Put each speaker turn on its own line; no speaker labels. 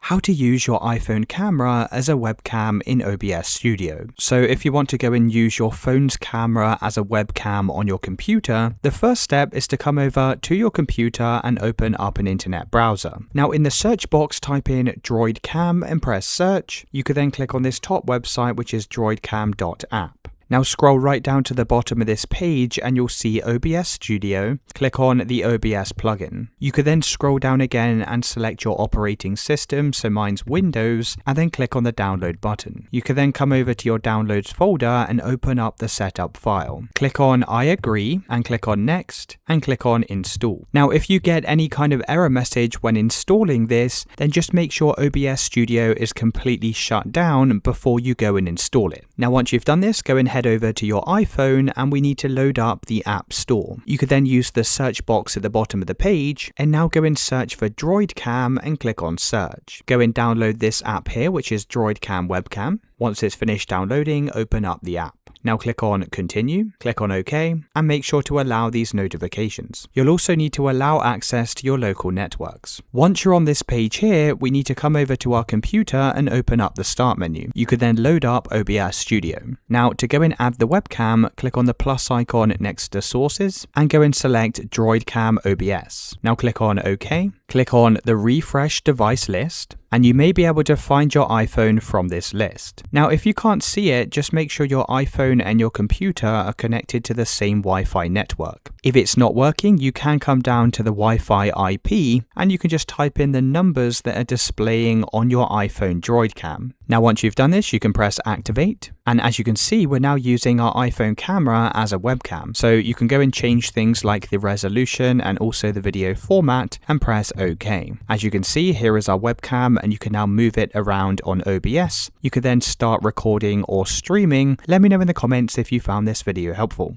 how to use your iPhone camera as a webcam in OBS Studio. So if you want to go and use your phone's camera as a webcam on your computer, the first step is to come over to your computer and open up an internet browser. Now in the search box, type in droidcam and press search. You could then click on this top website, which is droidcam.app. Now scroll right down to the bottom of this page and you'll see OBS Studio. Click on the OBS plugin. You could then scroll down again and select your operating system, so mine's Windows, and then click on the download button. You could then come over to your downloads folder and open up the setup file. Click on I agree and click on next and click on install. Now if you get any kind of error message when installing this, then just make sure OBS Studio is completely shut down before you go and install it. Now once you've done this, go and head over to your iPhone and we need to load up the App Store. You could then use the search box at the bottom of the page and now go and search for droidcam and click on search. Go and download this app here, which is droidcam webcam. Once it's finished downloading, open up the app. Now click on continue, click on OK, and make sure to allow these notifications. You'll also need to allow access to your local networks. Once you're on this page here, we need to come over to our computer and open up the start menu. You could then load up OBS Studio. Now to go and add the webcam, click on the plus icon next to sources and go and select droidcam OBS. Now click on OK, click on the refresh device list, and you may be able to find your iPhone from this list. Now, if you can't see it, just make sure your iPhone and your computer are connected to the same Wi-Fi network. If it's not working, you can come down to the Wi-Fi IP and you can just type in the numbers that are displaying on your iPhone droidcam. Now, once you've done this, you can press activate. And as you can see, we're now using our iPhone camera as a webcam. So you can go and change things like the resolution and also the video format and press OK. As you can see, here is our webcam and you can now move it around on OBS. You could then start recording or streaming. Let me know in the comments if you found this video helpful.